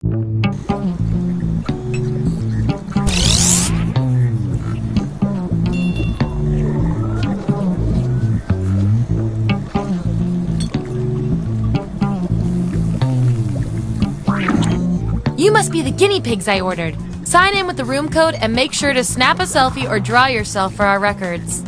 You must be the guinea pigs I ordered. Sign in with the room code and make sure to snap a selfie or draw yourself for our records.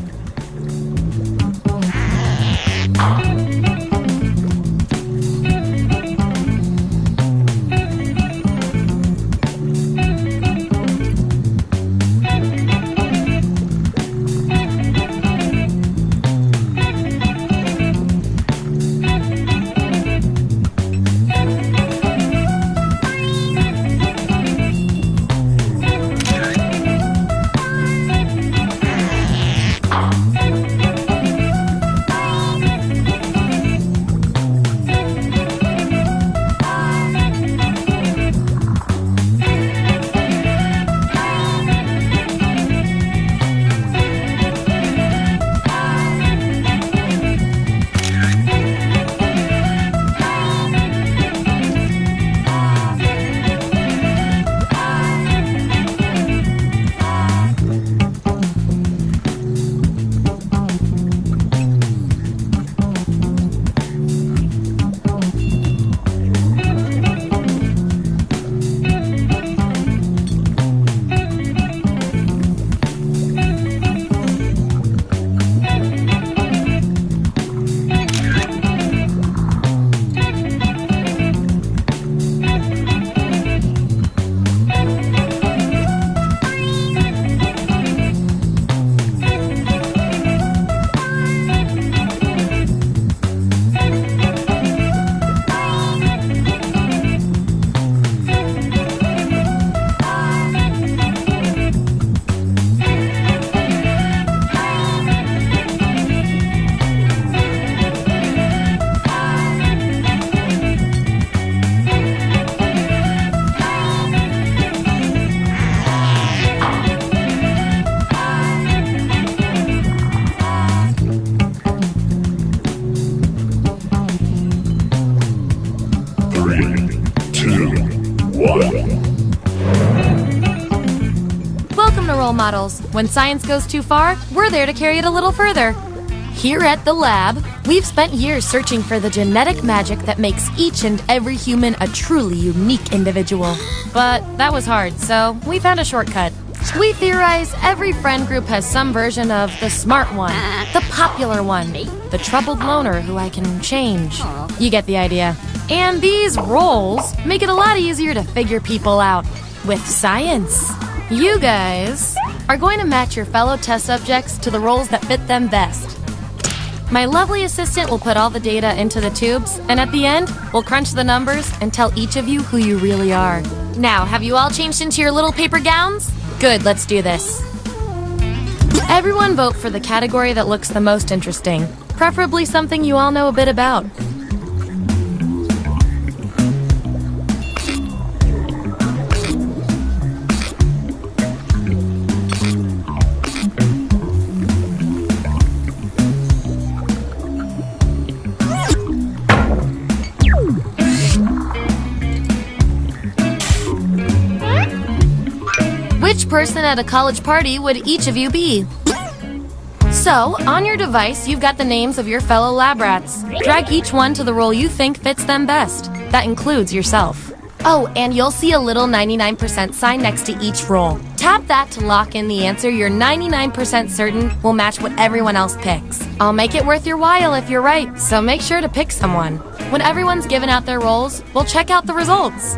Welcome to Role Models. When science goes too far, we're there to carry it a little further. Here at the lab, we've spent years searching for the genetic magic that makes each and every human a truly unique individual. But that was hard, so we found a shortcut. We theorize every friend group has some version of the smart one, the popular one, the troubled loner who I can change. You get the idea. And these roles make it a lot easier to figure people out with science. You guys are going to match your fellow test subjects to the roles that fit them best. My lovely assistant will put all the data into the tubes, and at the end, we'll crunch the numbers and tell each of you who you really are. Now, have you all changed into your little paper gowns? Good, let's do this. Everyone vote for the category that looks the most interesting, preferably something you all know a bit about. Which person at a college party would each of you be? So, on your device, you've got the names of your fellow lab rats. Drag each one to the role you think fits them best. That includes yourself. Oh, and you'll see a little 99% sign next to each role. Tap that to lock in the answer you're 99% certain will match what everyone else picks. I'll make it worth your while if you're right, so make sure to pick someone. When everyone's given out their roles, we'll check out the results.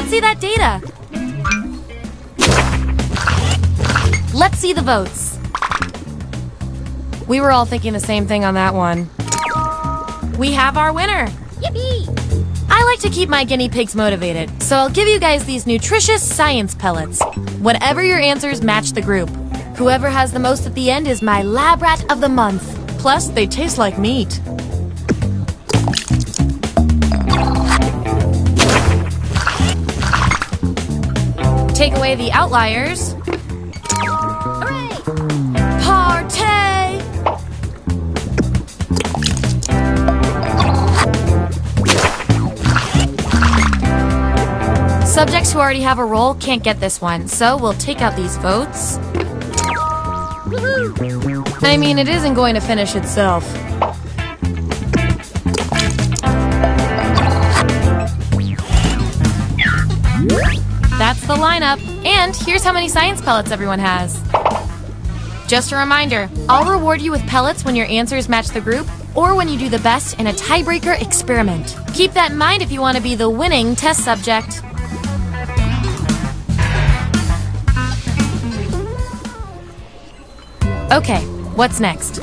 See that data. Let's see the votes. We were all thinking the same thing on that one. We have our winner. Yippee! I like to keep my guinea pigs motivated, so I'll give you guys these nutritious science pellets. Whatever your answers, match the group. Whoever has the most at the end is my lab rat of the month. Plus, they taste like meat. Take away the outliers. Hooray! Party! Subjects who already have a role can't get this one, so we'll take out these votes. Woohoo! I mean, it isn't going to finish itself. That's the lineup. And here's how many science pellets everyone has. Just a reminder, I'll reward you with pellets when your answers match the group or when you do the best in a tiebreaker experiment. Keep that in mind if you want to be the winning test subject. Okay, what's next?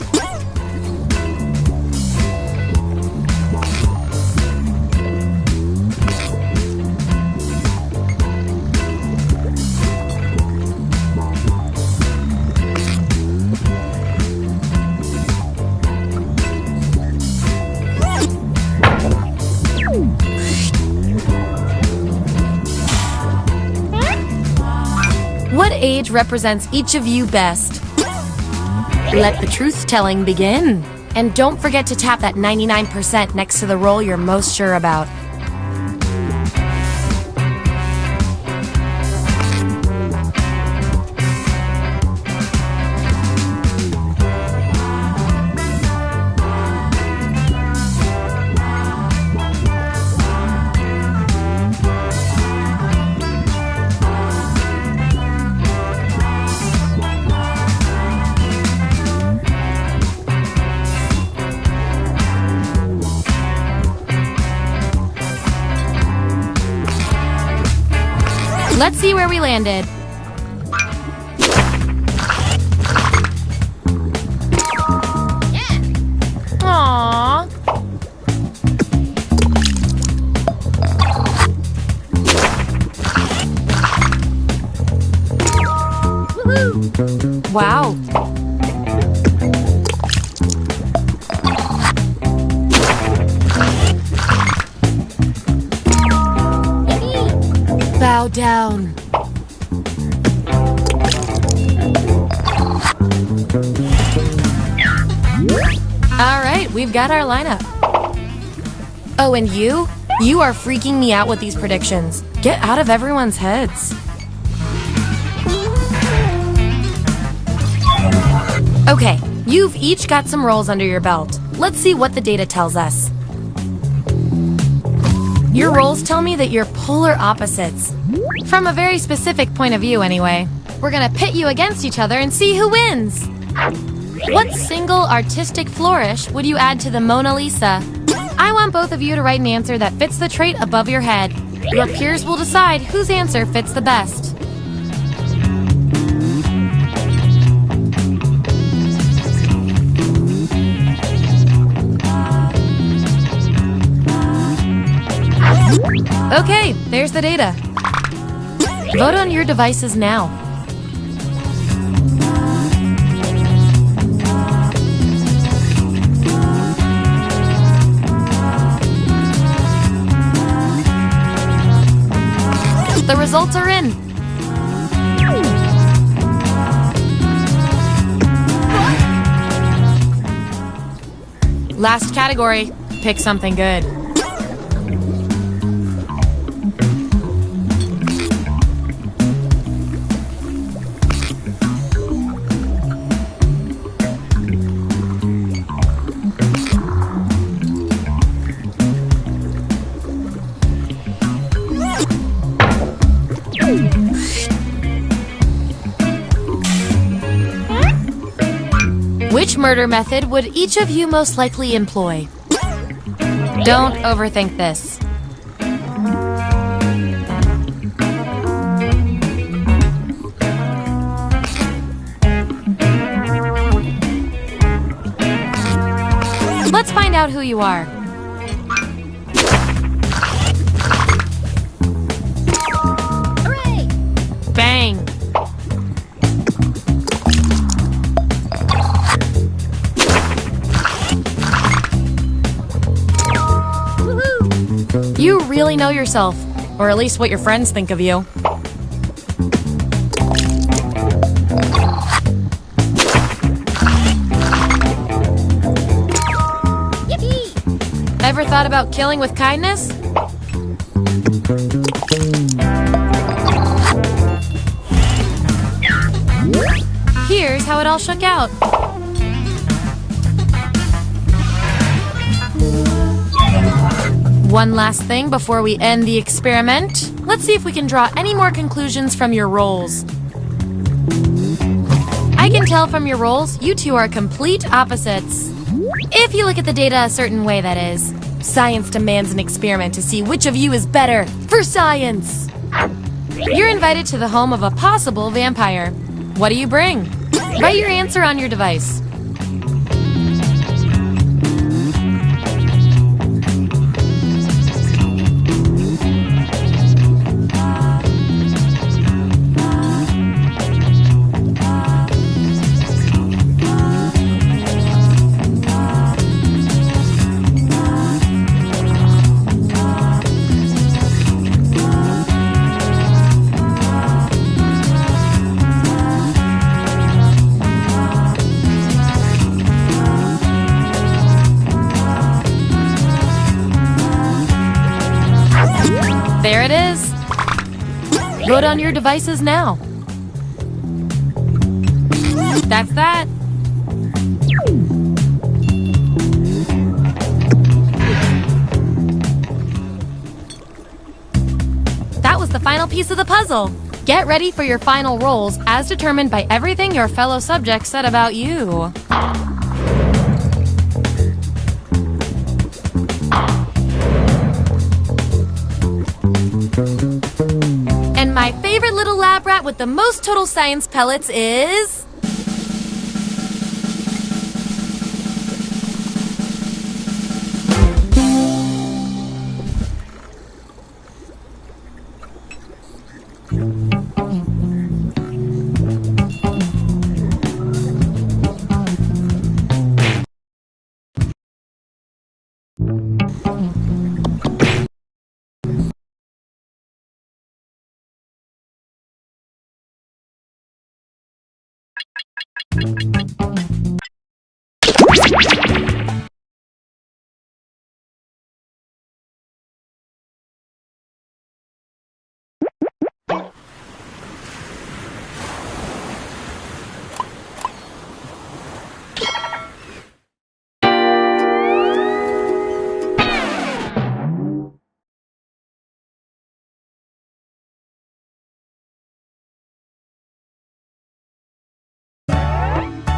What age represents each of you best? Let the truth-telling begin. And don't forget to tap that 99% next to the role you're most sure about. Let's see where we landed. Yeah! Aww. Woohoo! Wow. Yippee! Bow down. All right, we've got our lineup. Oh, and you? You are freaking me out with these predictions. Get out of everyone's heads. Okay, you've each got some roles under your belt. Let's see what the data tells us. Your roles tell me that you're polar opposites. From a very specific point of view, anyway. We're gonna pit you against each other and see who wins. What single artistic flourish would you add to the Mona Lisa? I want both of you to write an answer that fits the trait above your head. Your peers will decide whose answer fits the best. Okay, there's the data. Vote on your devices now. The results are in. Last category. Pick something good. Which murder method would each of you most likely employ? Don't overthink this. Let's find out who you are. Hooray! Bang! Woohoo! You really know yourself, or at least what your friends think of you. Ever thought about killing with kindness? Here's how it all shook out. One last thing before we end the experiment. Let's see if we can draw any more conclusions from your rolls. I can tell from your rolls, you two are complete opposites. If you look at the data a certain way, that is. Science demands an experiment to see which of you is better. For science! You're invited to the home of a possible vampire. What do you bring? Write your answer on your device. There it is. Vote on your devices now. That's that. That was the final piece of the puzzle. Get ready for your final rolls as determined by everything your fellow subjects said about you. And my favorite little lab rat with the most total science pellets is...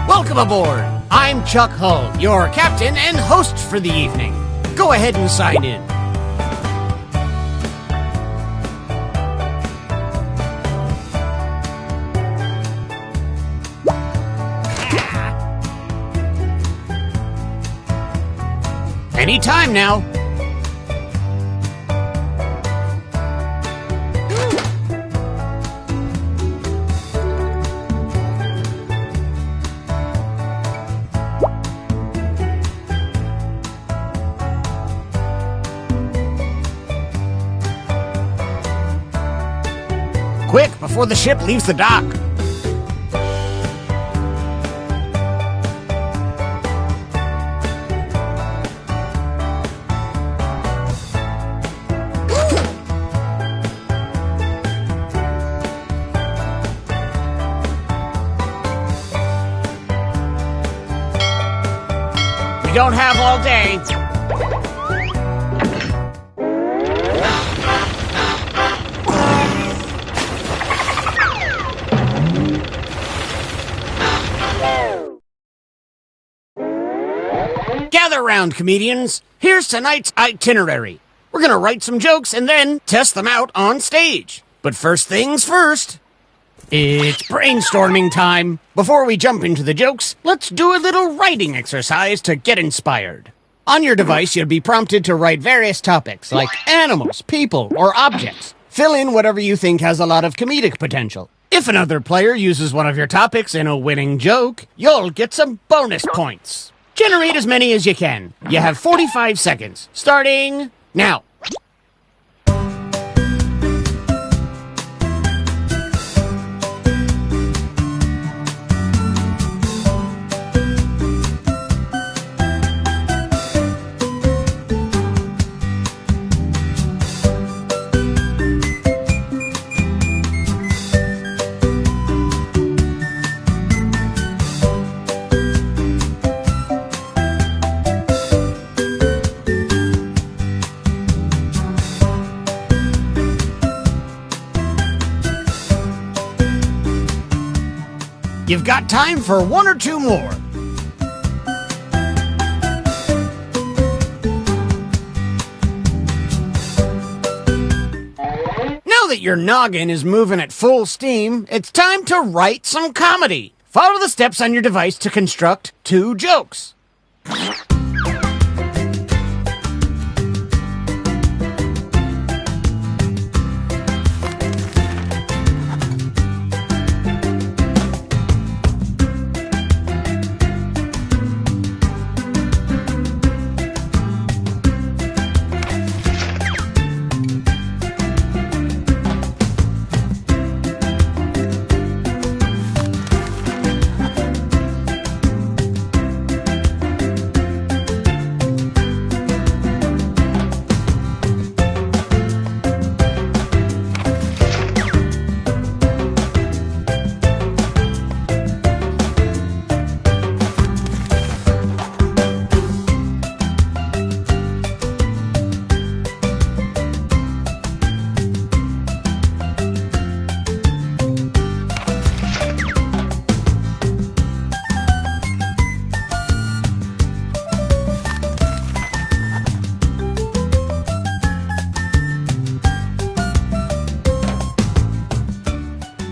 Welcome aboard! I'm Chuck Hull, your captain and host for the evening. Go ahead and sign in. Anytime now. Quick, before the ship leaves the dock. We don't have all day. Gather round, comedians. Here's tonight's itinerary. We're gonna write some jokes and then test them out on stage. But first things first, it's brainstorming time. Before we jump into the jokes, let's do a little writing exercise to get inspired. On your device, you'll be prompted to write various topics like animals, people, or objects. Fill in whatever you think has a lot of comedic potential. If another player uses one of your topics in a winning joke, you'll get some bonus points. Generate as many as you can. You have 45 seconds, starting now. You've got time for one or two more. Now that your noggin is moving at full steam, it's time to write some comedy. Follow the steps on your device to construct 2 jokes.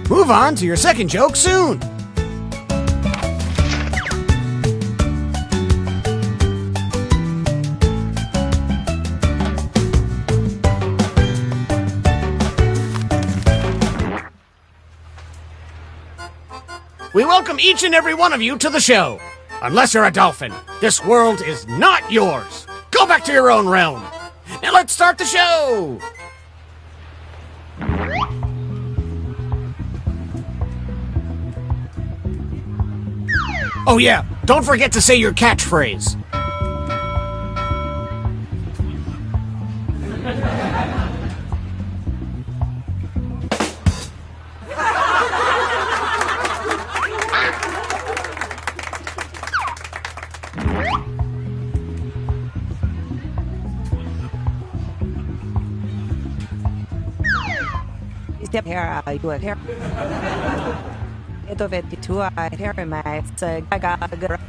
Move on to your second joke soon. We welcome each and every one of you to the show. Unless you're a dolphin, this world is not yours. Go back to your own realm. Now let's start the show. Oh yeah, don't forget to say your catchphrase. Step here, you are here. It of it to I hear my I got a good.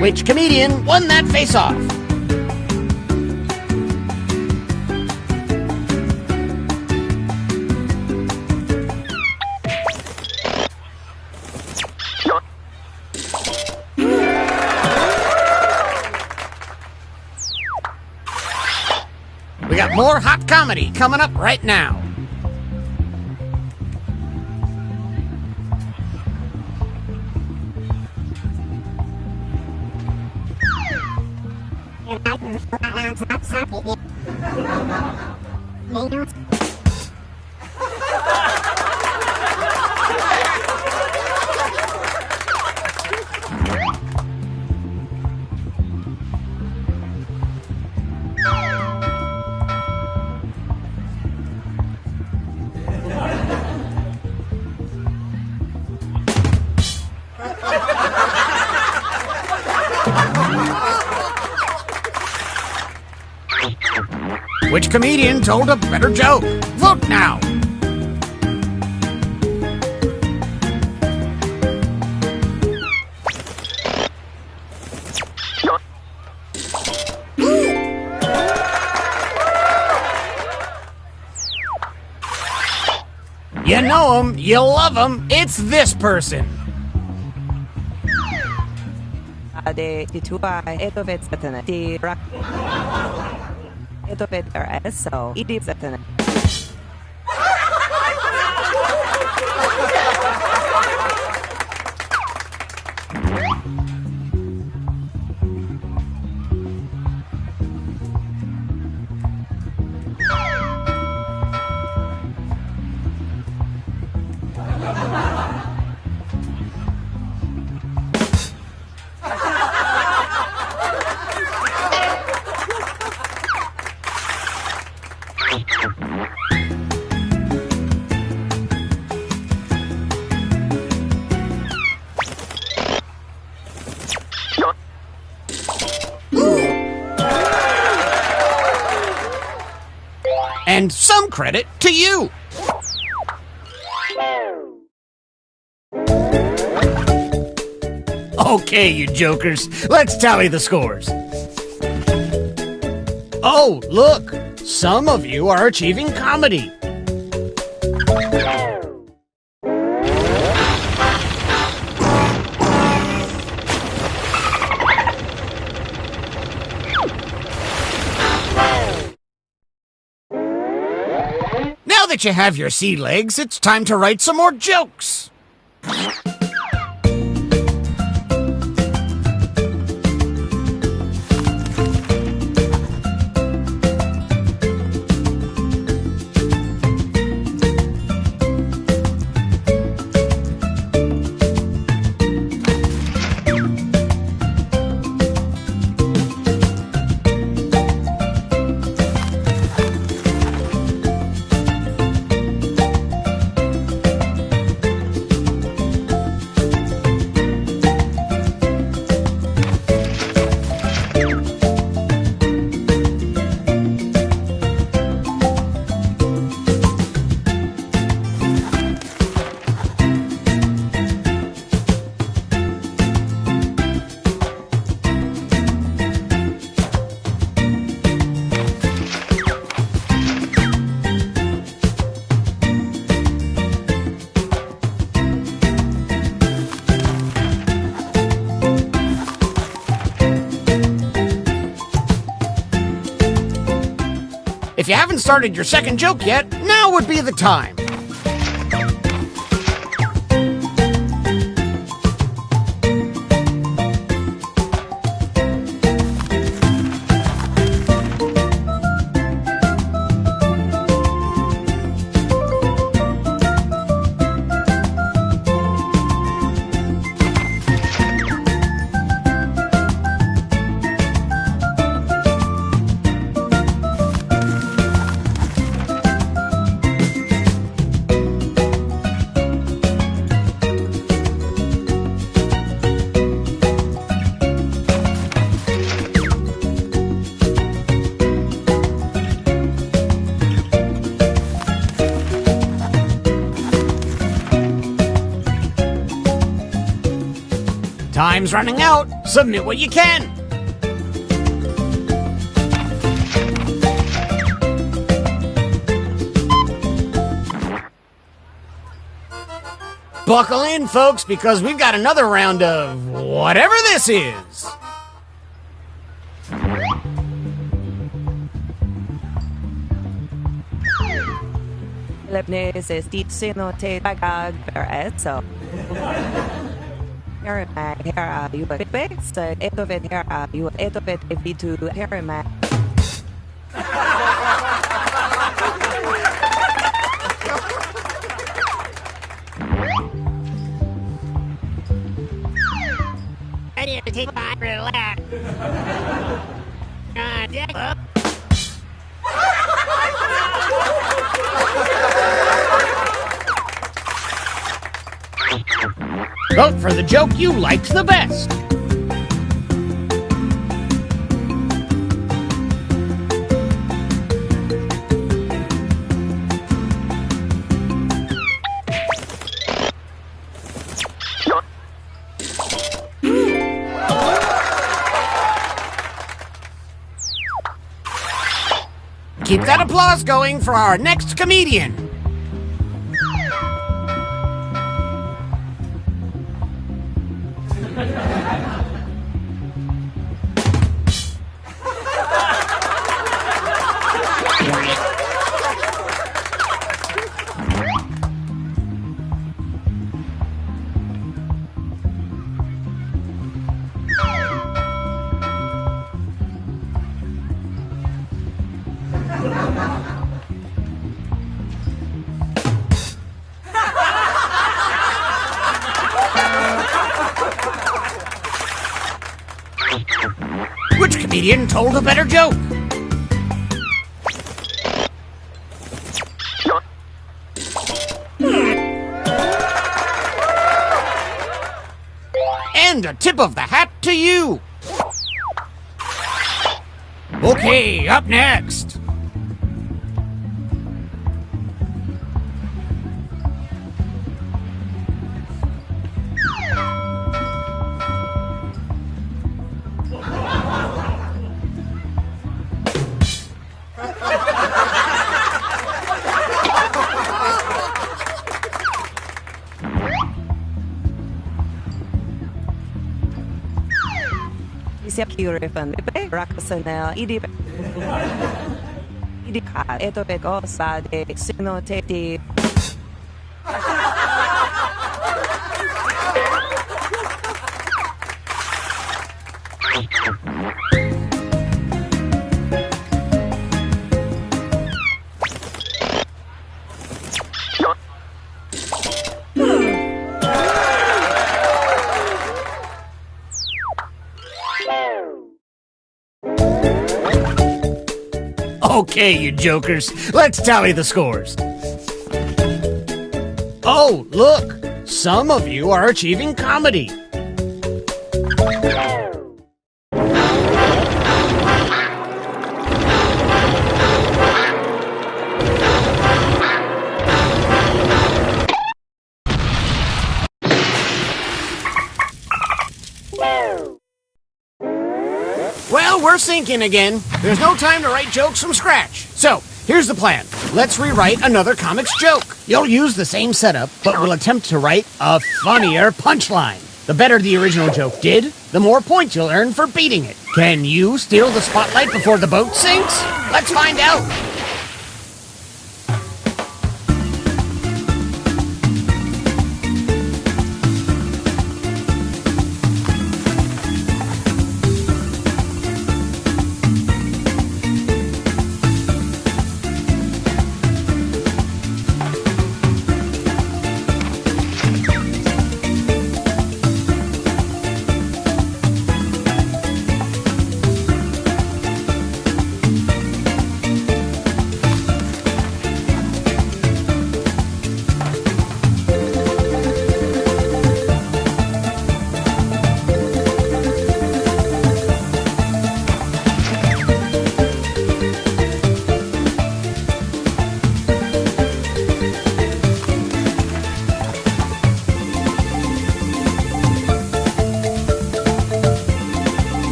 Which comedian won that face-off? We got more hot comedy coming up right now. Which comedian told a better joke? Vote now! You know him, you love him, it's this person! The two it of it's the rock. It of it are so it is at an. And some credit to you. Okay, you jokers, let's tally the scores. Oh, look, some of you are achieving comedy. Now that you have your sea legs, it's time to write some more jokes. If you haven't started your second joke yet, now would be the time. Time's running out. Submit what you can. Buckle in, folks, because we've got another round of whatever this is. Lebanese is deep sinote bagag perezo. Herima hera you base etovet hera you etovet evitu herima. I need to take my relax. Jackbox. Vote for the joke you liked the best. Keep that applause going for our next comedian. Which comedian told a better joke? And a tip of the hat to you. Okay, up next. Siapkiurifan, Rakasana, Idi Idika, Etobego, Sade, Sino Teti. Okay, you jokers, let's tally the scores. Oh, look! Some of you are achieving comedy. Well, we're sinking again. There's no time to write jokes from scratch. So, here's the plan. Let's rewrite another comics joke. You'll use the same setup, but we'll attempt to write a funnier punchline. The better the original joke did, the more points you'll earn for beating it. Can you steal the spotlight before the boat sinks? Let's find out.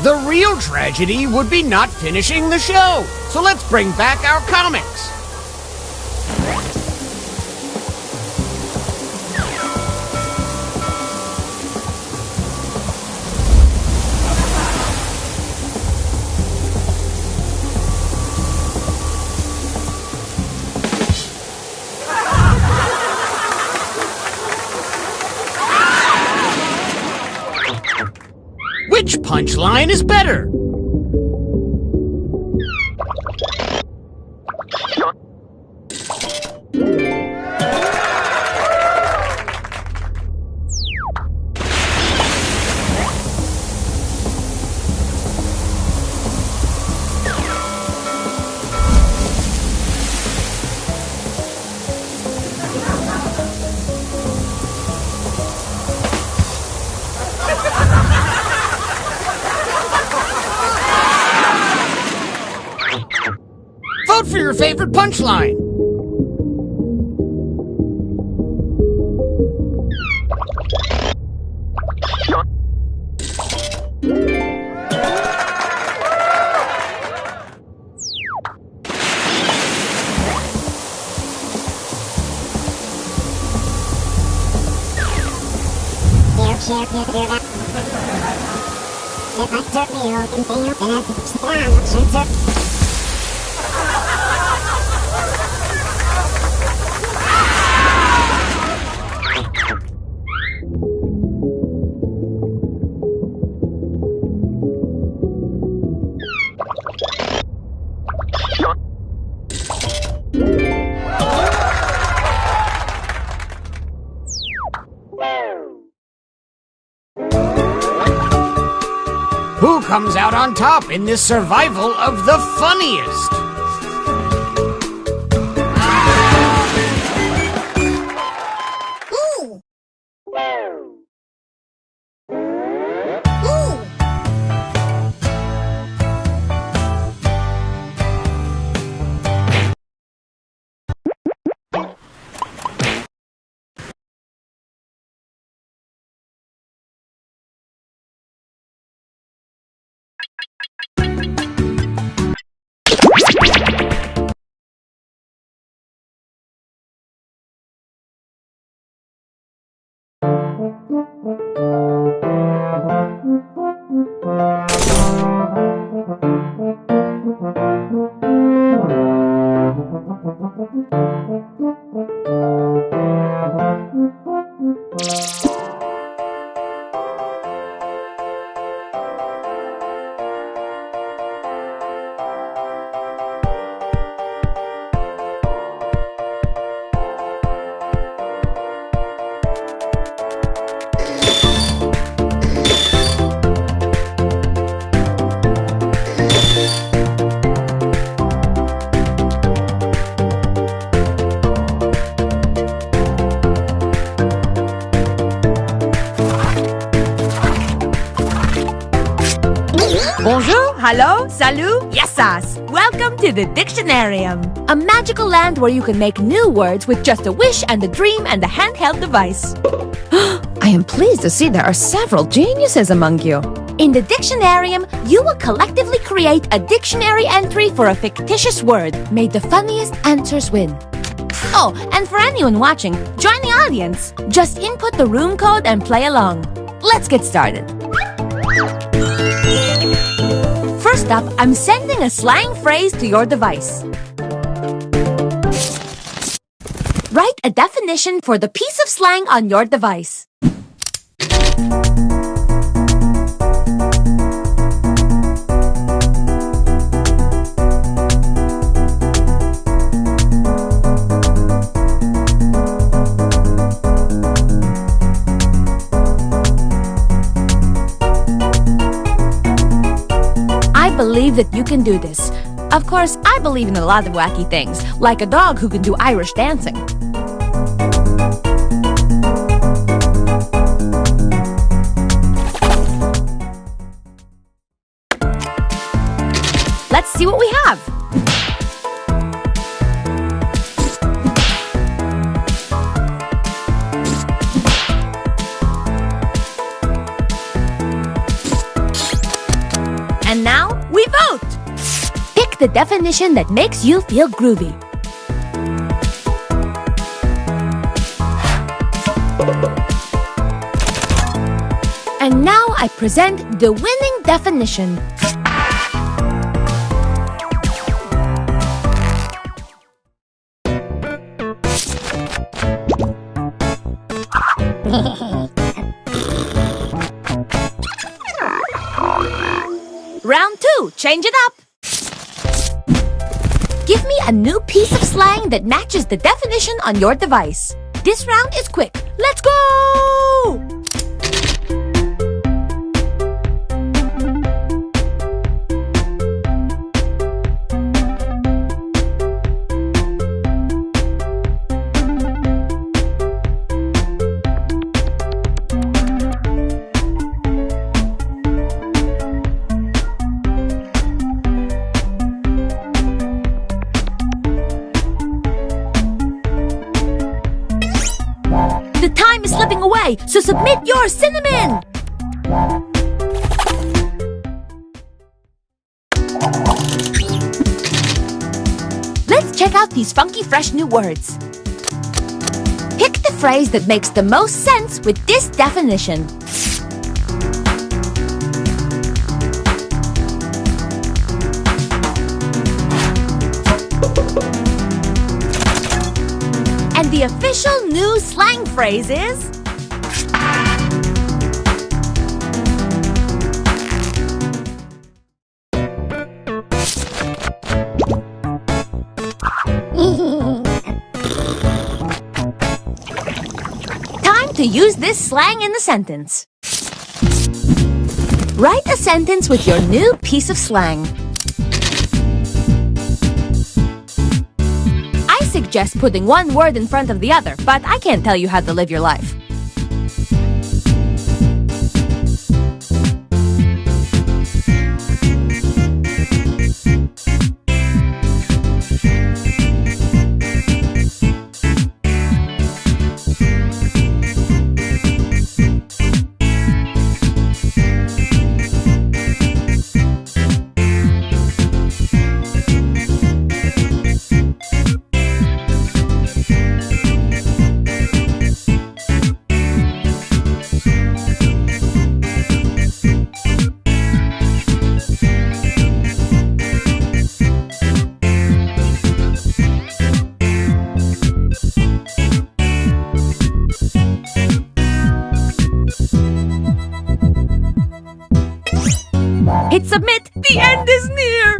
The real tragedy would be not finishing the show. So let's bring back our comics. Which punchline is better? Vote for your favorite punchline. Who comes out on top in this survival of the funniest? Bonjour, hello, salut, yesas. Welcome to the Dictionarium, A magical land where you can make new words with just a wish and a dream and a handheld device. I am pleased to see there are several geniuses among you. In the Dictionarium, you will collectively create a dictionary entry for a fictitious word. May the funniest answers win. Oh, and for anyone watching, join the audience. Just input the room code and play along. Let's get started. First up, I'm sending a slang phrase to your device. Write a definition for the piece of slang on your device. I believe that you can do this. Of course, I believe in a lot of wacky things, like a dog who can do Irish dancing. Let's see what we have. And now, we vote! Pick the definition that makes you feel groovy. And now I present the winning definition. Round 2, change it up. Give me a new piece of slang that matches the definition on your device. This round is quick. Let's go! The time is slipping away, so submit your cinnamon! Let's check out these funky fresh new words. Pick the phrase that makes the most sense with this definition. And the official new slang phrase is... Time to use this slang in the sentence. Write a sentence with your new piece of slang. I suggest putting one word in front of the other, but I can't tell you how to live your life. Hit submit. The end is near.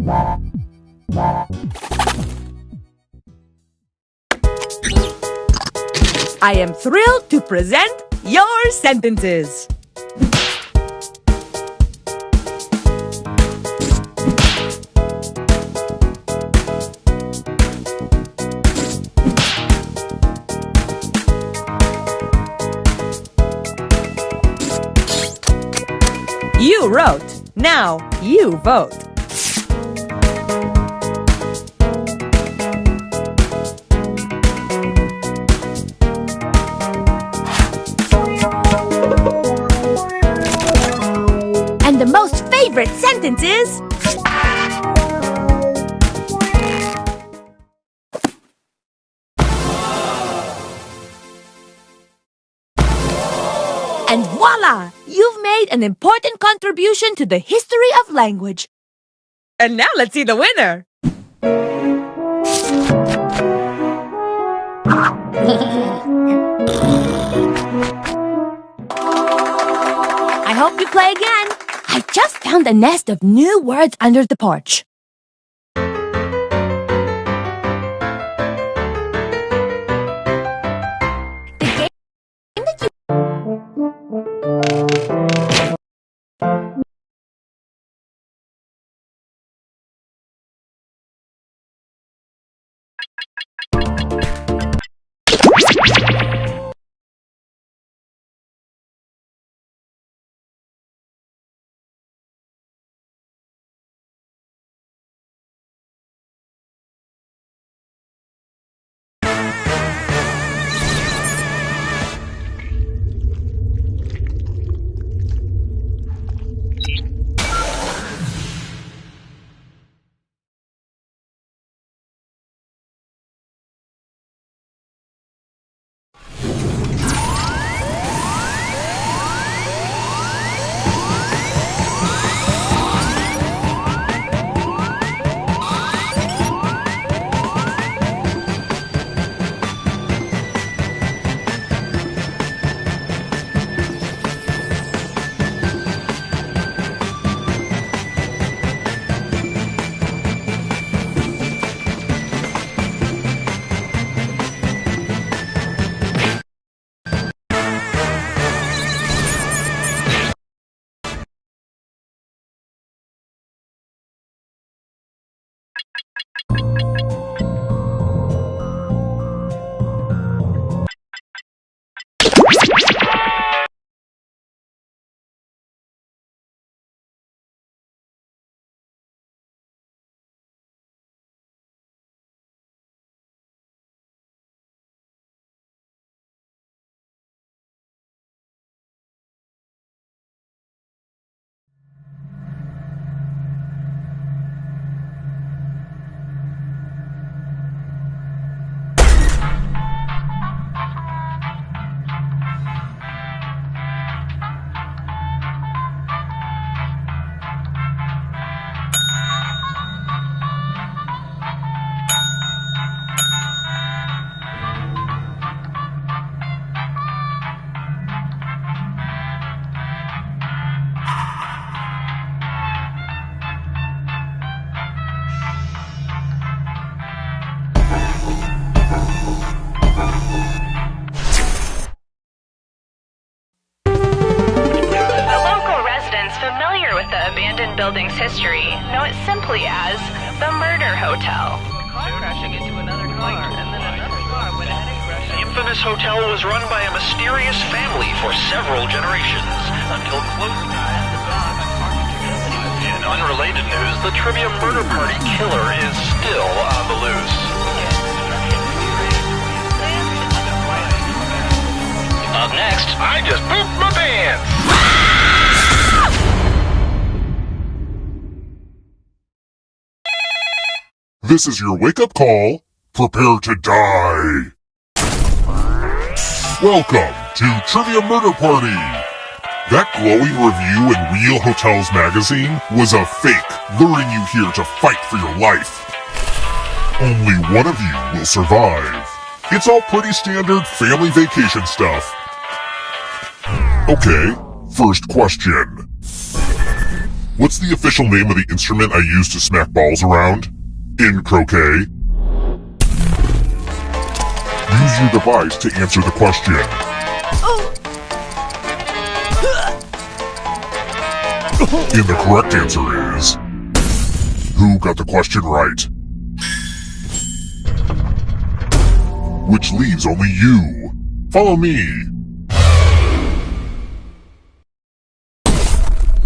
I am thrilled to present your sentences. You wrote. Now you vote. And the most favorite sentence is... And voila! You've made an important contribution to the history of language. And now let's see the winner. I hope you play again. I just found a nest of new words under the porch. abandoned building's history know it simply as the Murder Hotel. Crashing into another car, and then another car went ahead and crashed. The infamous hotel was run by a mysterious family for several generations, until close. In unrelated news, the Trivia Murder Party killer is still on the loose. Up next, I just pooped my pants! This is your wake-up call. Prepare to die. Welcome to Trivia Murder Party. That glowing review in Real Hotels magazine was a fake, luring you here to fight for your life. Only one of you will survive. It's all pretty standard family vacation stuff. Okay, first question. What's the official name of the instrument I use to smack balls around? In croquet? Use your device to answer the question. And the correct answer is... Who got the question right? Which leaves only you. Follow me.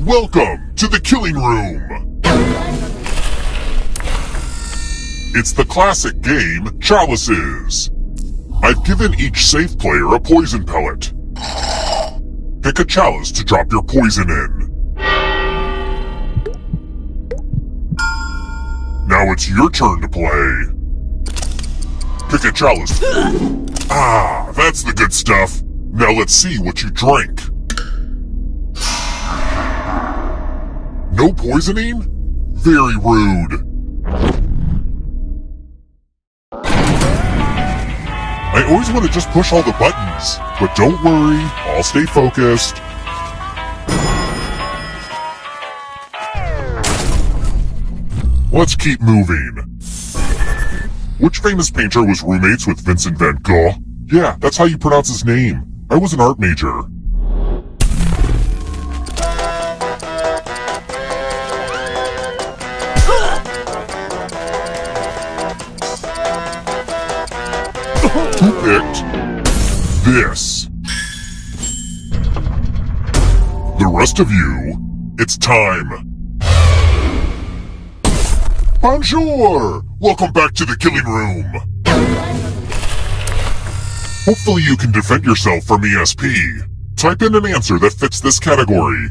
Welcome to the Killing Room. It's the classic game, Chalices. I've given each safe player a poison pellet. Pick a chalice to drop your poison in. Now it's your turn to play. Pick a chalice. Ah, that's the good stuff. Now let's see what you drink. No poisoning? Very rude. I always want to just push all the buttons, but don't worry, I'll stay focused. Let's keep moving. Which famous painter was roommates with Vincent van Gogh? Yeah, that's how you pronounce his name. I was an art major. Who picked this? The rest of you, it's time. Bonjour! Welcome back to the Killing Room. Hopefully you can defend yourself from ESP. Type in an answer that fits this category.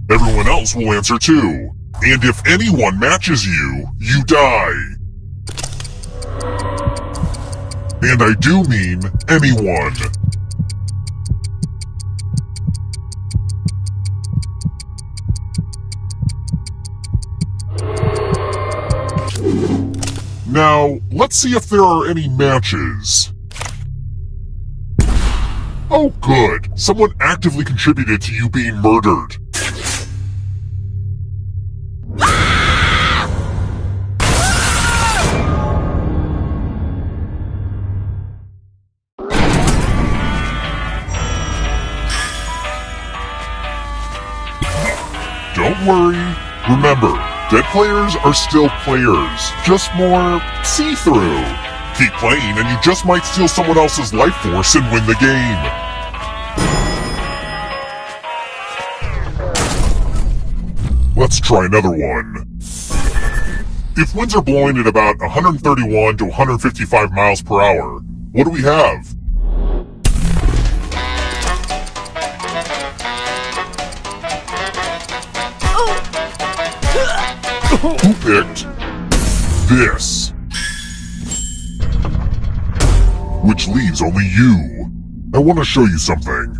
Everyone else will answer too. And if anyone matches you, you die. And I do mean anyone. Now, let's see if there are any matches. Oh good, someone actively contributed to you being murdered. Don't worry. Remember, dead players are still players, just more see-through. Keep playing and you just might steal someone else's life force and win the game. Let's try another one. If winds are blowing at about 131 to 155 miles per hour, what do we have? Who picked this? Which leaves only you. I want to show you something.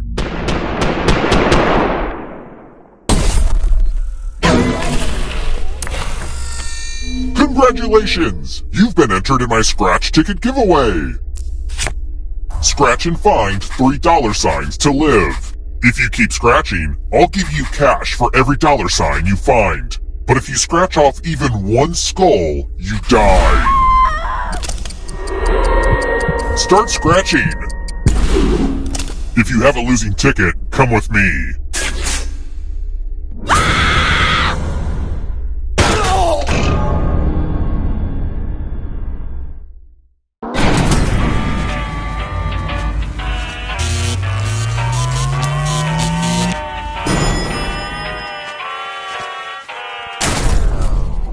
Congratulations! You've been entered in my scratch ticket giveaway. Scratch and find $3 to live. If you keep scratching, I'll give you cash for every $sign you find. But if you scratch off even one skull, you die. Start scratching. If you have a losing ticket, come with me.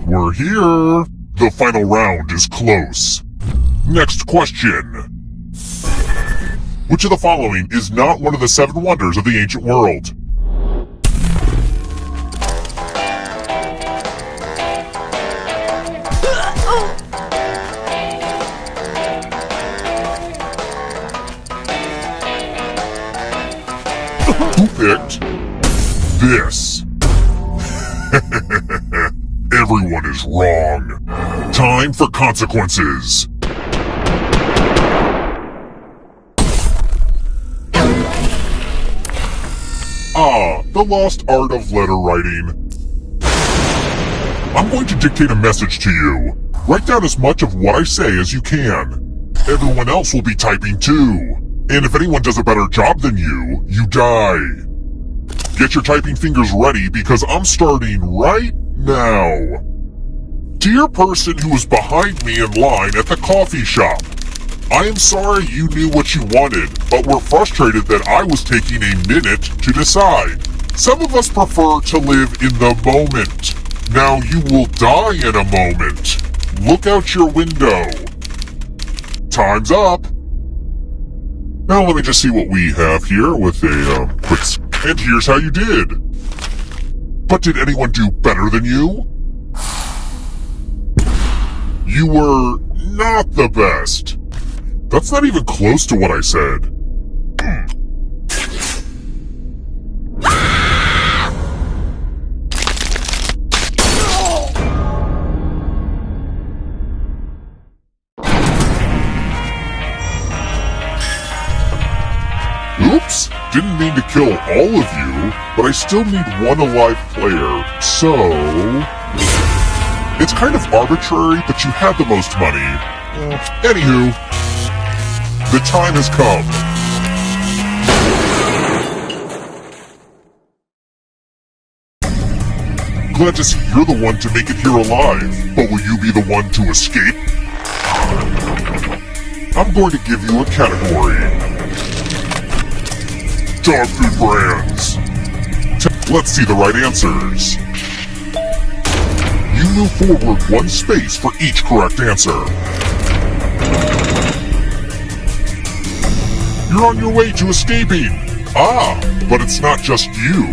We're here. The final round is close. Next question. Which of the following is not one of the 7 wonders of the ancient world? Who picked this? Everyone is wrong. Time for consequences. Ah, the lost art of letter writing. I'm going to dictate a message to you. Write down as much of what I say as you can. Everyone else will be typing too. And if anyone does a better job than you, you die. Get your typing fingers ready because I'm starting right now. Dear person who was behind me in line at the coffee shop, I am sorry you knew what you wanted, but were frustrated that I was taking a minute to decide. Some of us prefer to live in the moment. Now you will die in a moment. Look out your window. Time's up. Now let me just see what we have here with a quick... And here's how you did. But did anyone do better than you? You were not the best. That's not even close to what I said. Oops, didn't mean to kill all of you, but I still need one alive player, so... It's kind of arbitrary, but you had the most money. Anywho, the time has come. Glad to see you're the one to make it here alive, but will you be the one to escape? I'm going to give you a category. Dog food brands. Let's see the right answers. You move forward one space for each correct answer. You're on your way to escaping. Ah, but it's not just you.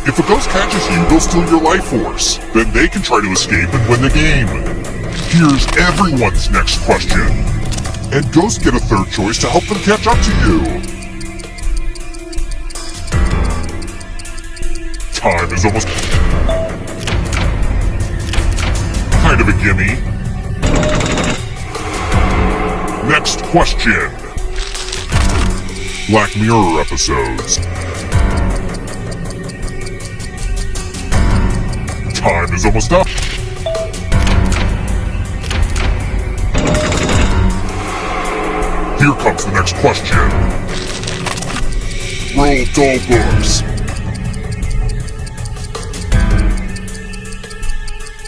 If a ghost catches you, they'll steal your life force. Then they can try to escape and win the game. Here's everyone's next question. And ghosts get a third choice to help them catch up to you. Time is almost... kind of a gimme. Next question. Black Mirror episodes. Time is almost up. Here comes the next question. Roll doll books.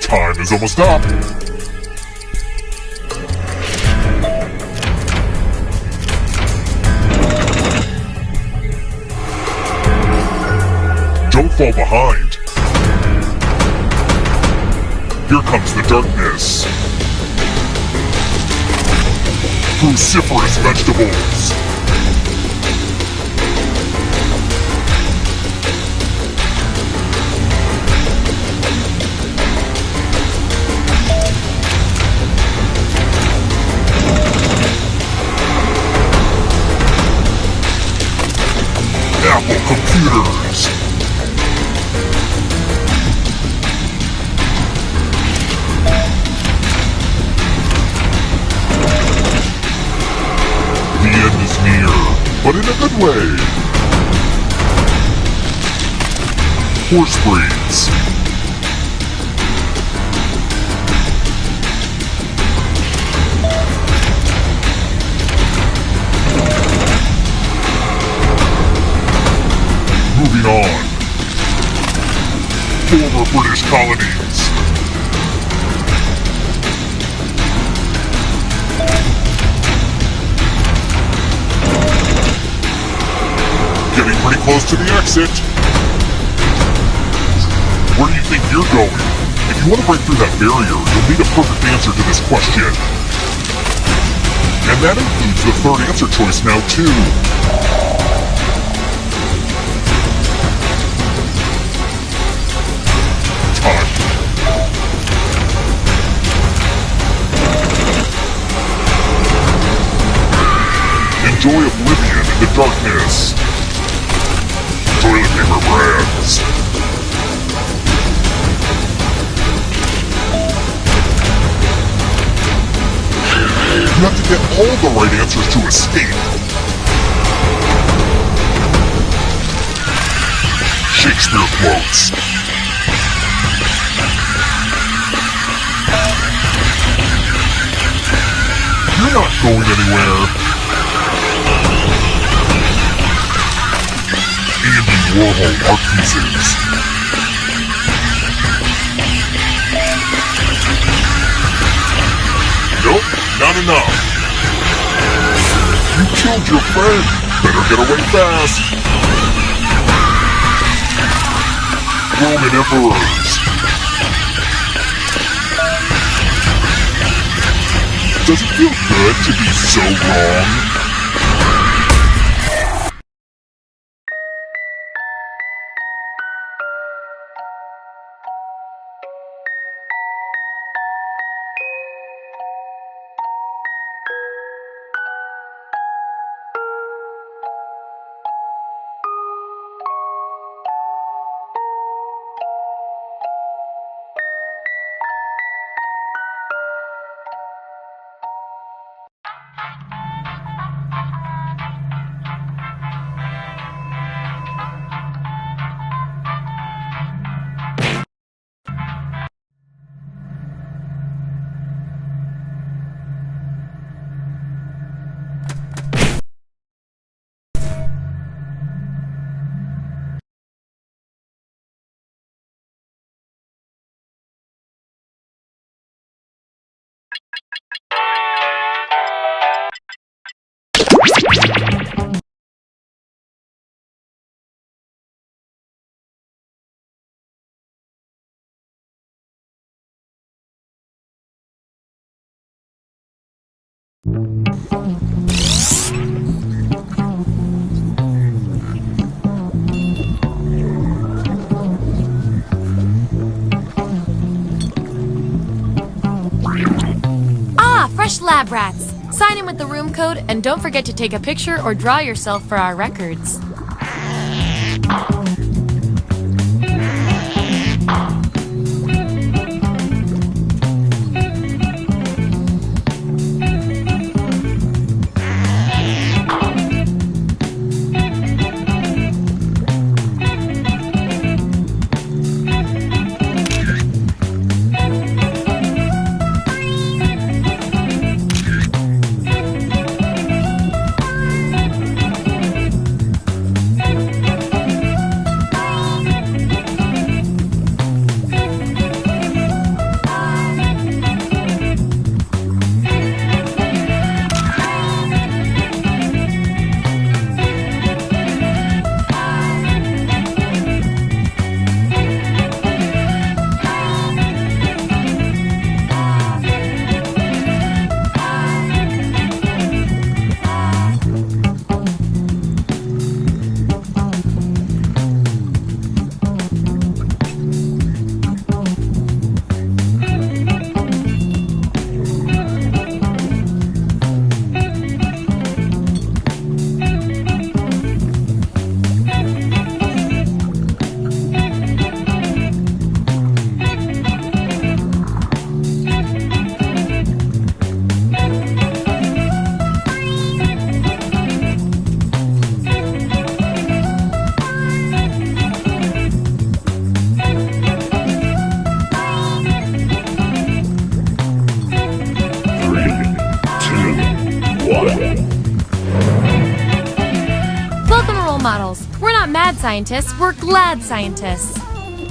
Time is almost up. Don't fall behind. Here comes the darkness. Cruciferous vegetables. Apple computers. The end is near, but in a good way. Horse breeds. Moving on. Former British colonies. Getting pretty close to the exit. Where do you think you're going? If you want to break through that barrier, you'll need a perfect answer to this question. And that includes the third answer choice now, too. Enjoy oblivion in the darkness. Toilet paper brands. You have to get all the right answers to escape. Shakespeare quotes. You're not going anywhere. Andy Warhol art pieces. Nope, not enough. You killed your friend. Better get away fast. Roman emperors. Does it feel good to be so wrong? Fresh lab rats. Sign in with the room code and don't forget to take a picture or draw yourself for our records. Models. We're not mad scientists, we're glad scientists.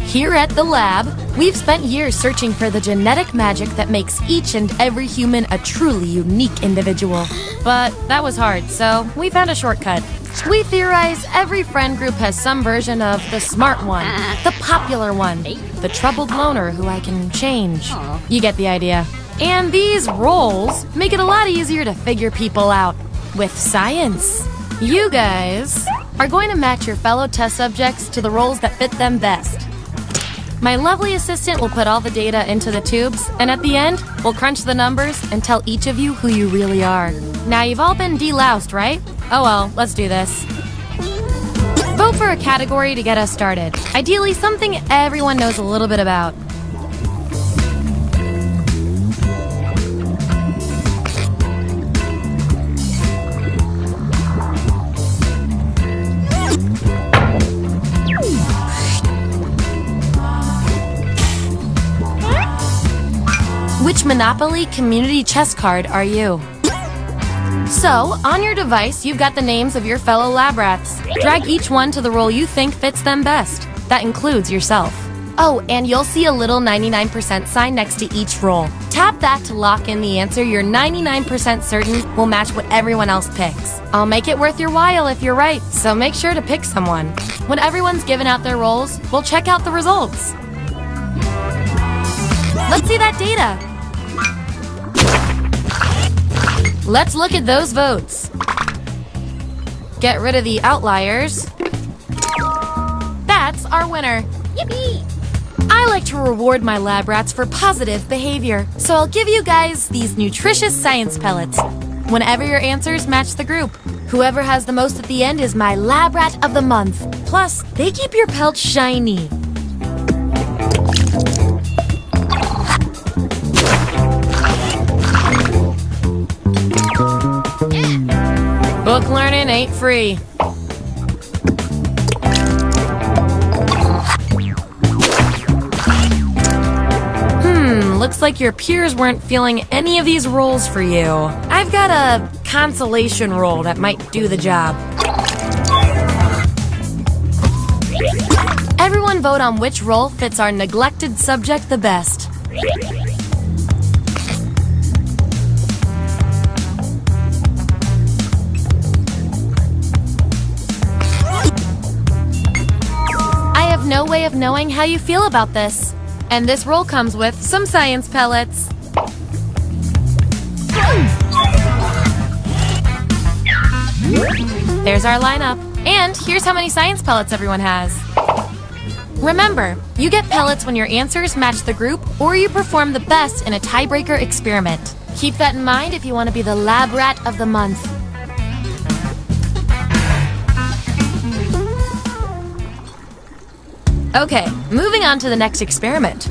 Here at the lab, we've spent years searching for the genetic magic that makes each and every human a truly unique individual. But that was hard, so we found a shortcut. We theorize every friend group has some version of the smart one, the popular one, the troubled loner who I can change. You get the idea. And these roles make it a lot easier to figure people out with science. You guys are going to match your fellow test subjects to the roles that fit them best. My lovely assistant will put all the data into the tubes, and at the end, we'll crunch the numbers and tell each of you who you really are. Now, you've all been deloused, right? Oh well, let's do this. Vote for a category to get us started. Ideally, something everyone knows a little bit about. Which Monopoly community chess card are you? So, on your device, you've got the names of your fellow lab rats. Drag each one to the role you think fits them best. That includes yourself. Oh, and you'll see a little 99% sign next to each role. Tap that to lock in the answer you're 99% certain will match what everyone else picks. I'll make it worth your while if you're right, so make sure to pick someone. When everyone's given out their roles, we'll check out the results. Let's see that data. Let's look at those votes. Get rid of the outliers. That's our winner. Yippee! I like to reward my lab rats for positive behavior, so I'll give you guys these nutritious science pellets whenever your answers match the group. Whoever has the most at the end is my lab rat of the month. Plus, they keep your pelt shiny. Book learning ain't free. Looks like your peers weren't feeling any of these roles for you. I've got a consolation role that might do the job. Everyone vote on which role fits our neglected subject the best. I have no way of knowing how you feel about this. And this roll comes with some science pellets. There's our lineup. And here's how many science pellets everyone has. Remember, you get pellets when your answers match the group or you perform the best in a tiebreaker experiment. Keep that in mind if you want to be the lab rat of the month. Okay, moving on to the next experiment.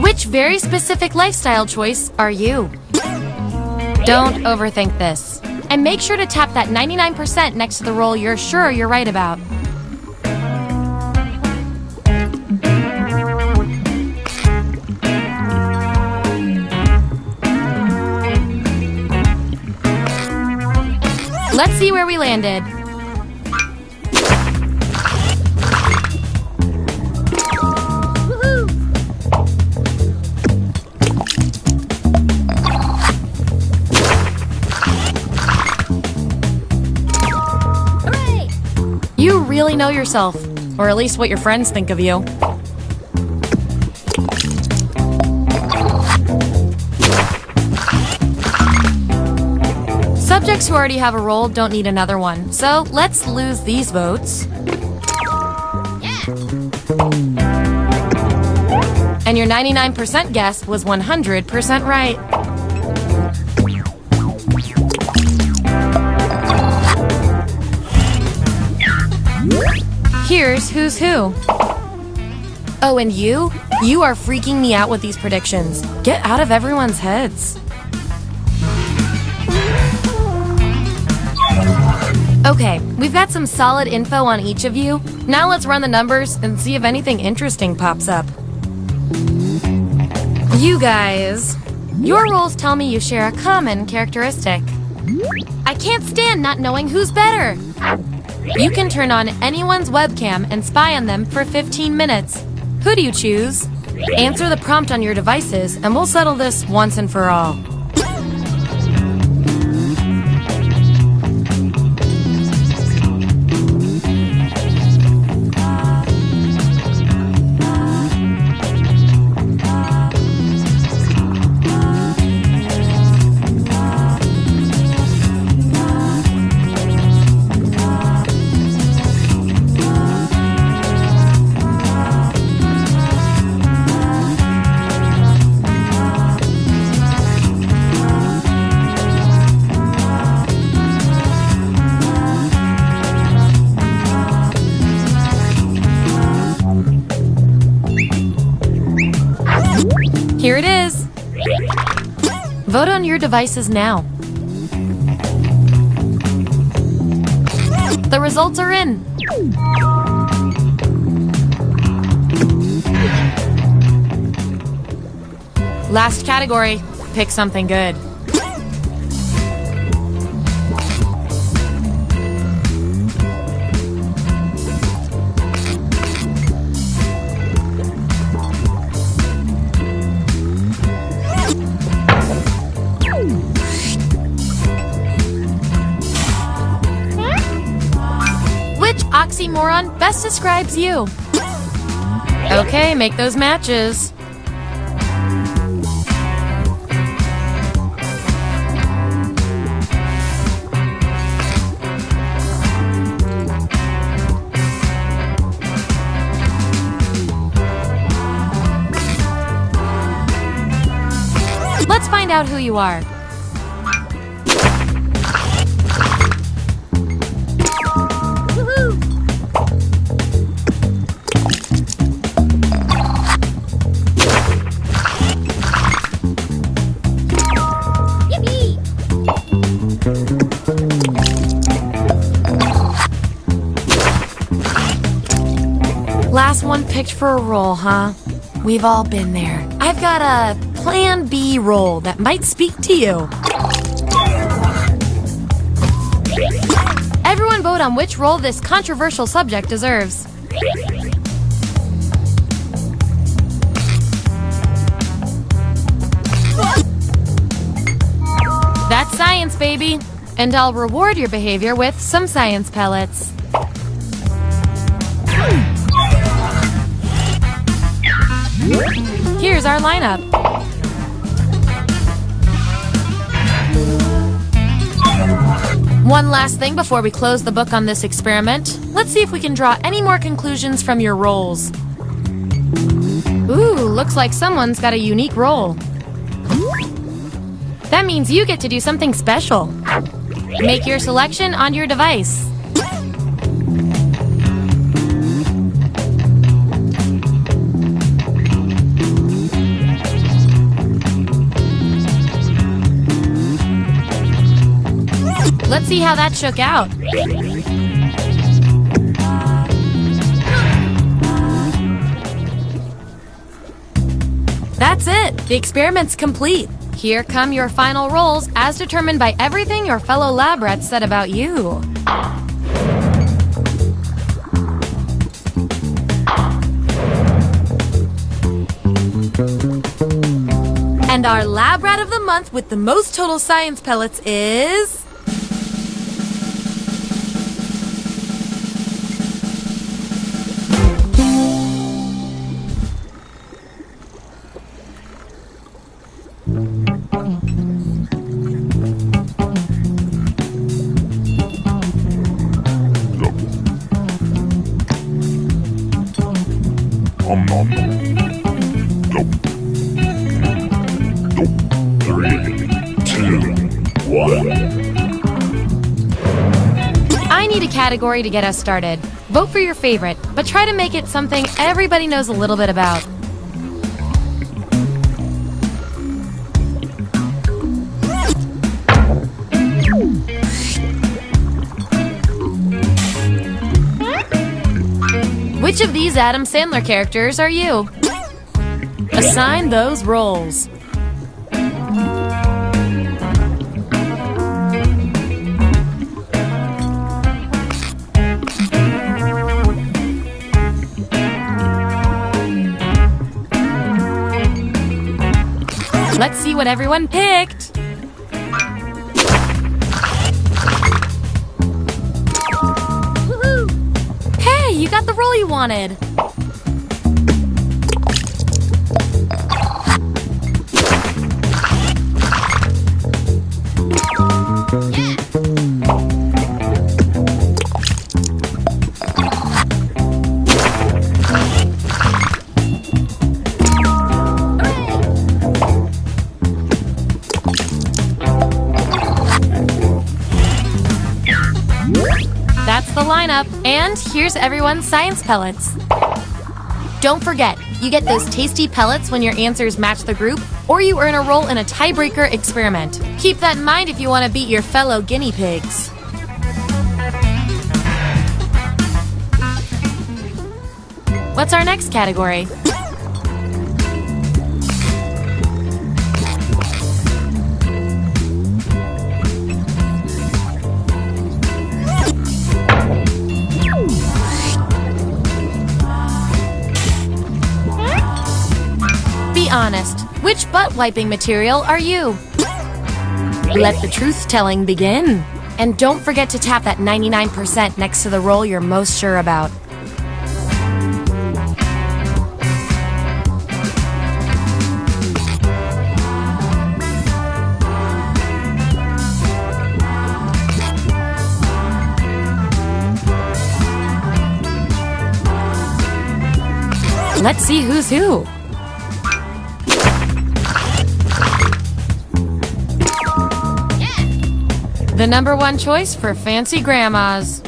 Which very specific lifestyle choice are you? Don't overthink this. And make sure to tap that 99% next to the role you're sure you're right about. Let's see where we landed. You really know yourself, or at least what your friends think of you. Subjects who already have a role don't need another one, so let's lose these votes. And your 99% guess was 100% right. Here's who's who. Oh, and you? You are freaking me out with these predictions. Get out of everyone's heads. Okay, we've got some solid info on each of you. Now let's run the numbers and see if anything interesting pops up. You guys, your roles tell me you share a common characteristic. I can't stand not knowing who's better. You can turn on anyone's webcam and spy on them for 15 minutes. Who do you choose? Answer the prompt on your devices and we'll settle this once and for all. Vote on your devices now. The results are in. Last category. Pick something good. Which oxymoron best describes you? Okay, make those matches. Let's find out who you are. Last one picked for a role, huh? We've all been there. I've got a Plan B role that might speak to you. Everyone vote on which role this controversial subject deserves. That's science, baby. And I'll reward your behavior with some science pellets. Here's our lineup. One last thing before we close the book on this experiment. Let's see if we can draw any more conclusions from your roles. Ooh, looks like someone's got a unique role. That means you get to do something special. Make your selection on your device. Let's see how that shook out. That's it. The experiment's complete. Here come your final roles as determined by everything your fellow lab rats said about you. And our lab rat of the month with the most total science pellets is... I need a category to get us started. Vote for your favorite, but try to make it something everybody knows a little bit about. Which of these Adam Sandler characters are you? Assign those roles. Let's see what everyone picked. Woohoo! Hey, you got the role you wanted. That's the lineup, and here's everyone's science pellets. Don't forget, you get those tasty pellets when your answers match the group, or you earn a role in a tiebreaker experiment. Keep that in mind if you want to beat your fellow guinea pigs. What's our next category? Be honest, which butt-wiping material are you? Let the truth-telling begin. And don't forget to tap that 99% next to the role you're most sure about. Let's see who's who. The number one choice for fancy grandmas.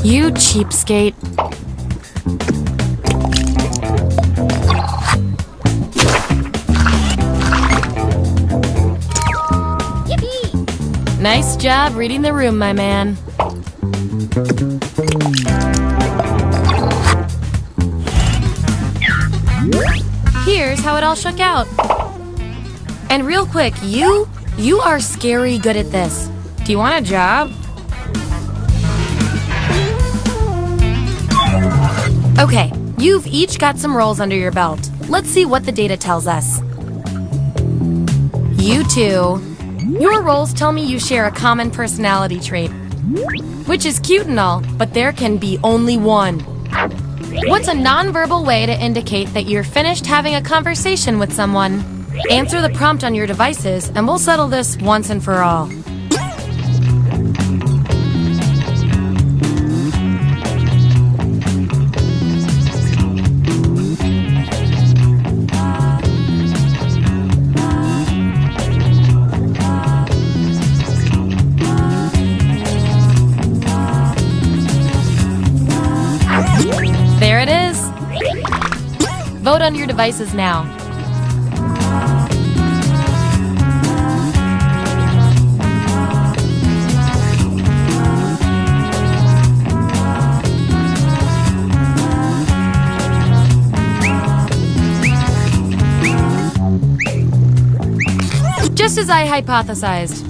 You cheapskate. Yippee! Nice job reading the room, my man. Here's how it all shook out. And real quick, you are scary good at this. Do you want a job? Okay, you've each got some roles under your belt. Let's see what the data tells us. You two, your roles tell me you share a common personality trait, which is cute and all, but there can be only one. What's a nonverbal way to indicate that you're finished having a conversation with someone? Answer the prompt on your devices, and we'll settle this once and for all. There it is. Vote on your devices now. Just as I hypothesized.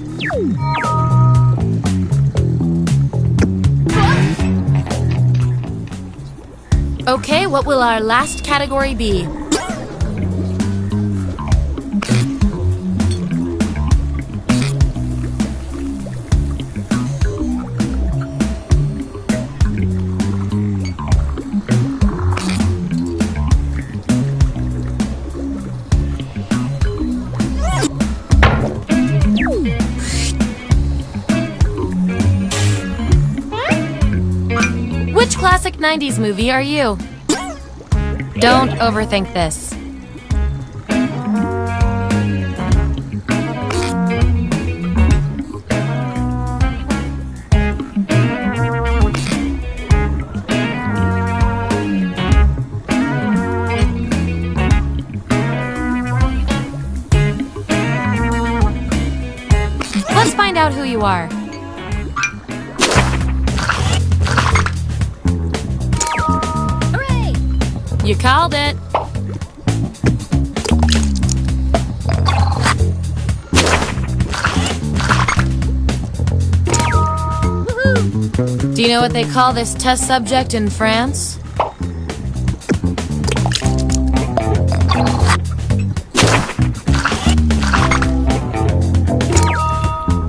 Okay, what will our last category be? Which classic 90s movie are you? Don't overthink this. Let's find out who you are. You called it. Do you know what they call this test subject in France?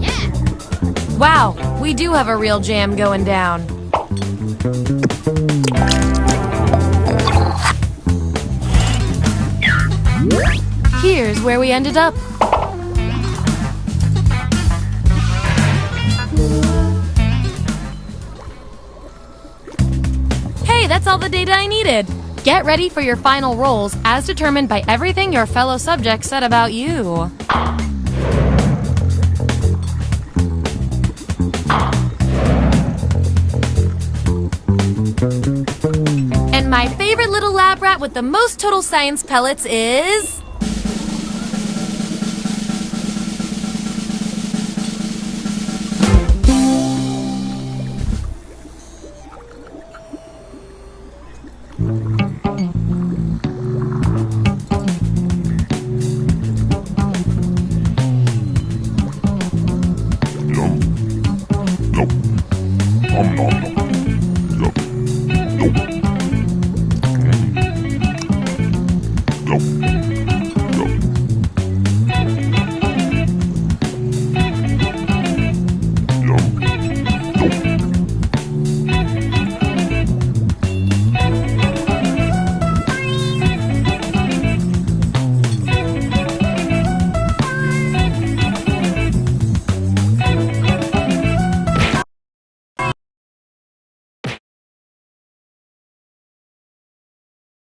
Yeah. Wow, we do have a real jam going down. Here's where we ended up. Hey, that's all the data I needed. Get ready for your final roles as determined by everything your fellow subjects said about you. my favorite little lab rat with the most total science pellets is... Nom nom nom. Yup. Nope. Nope.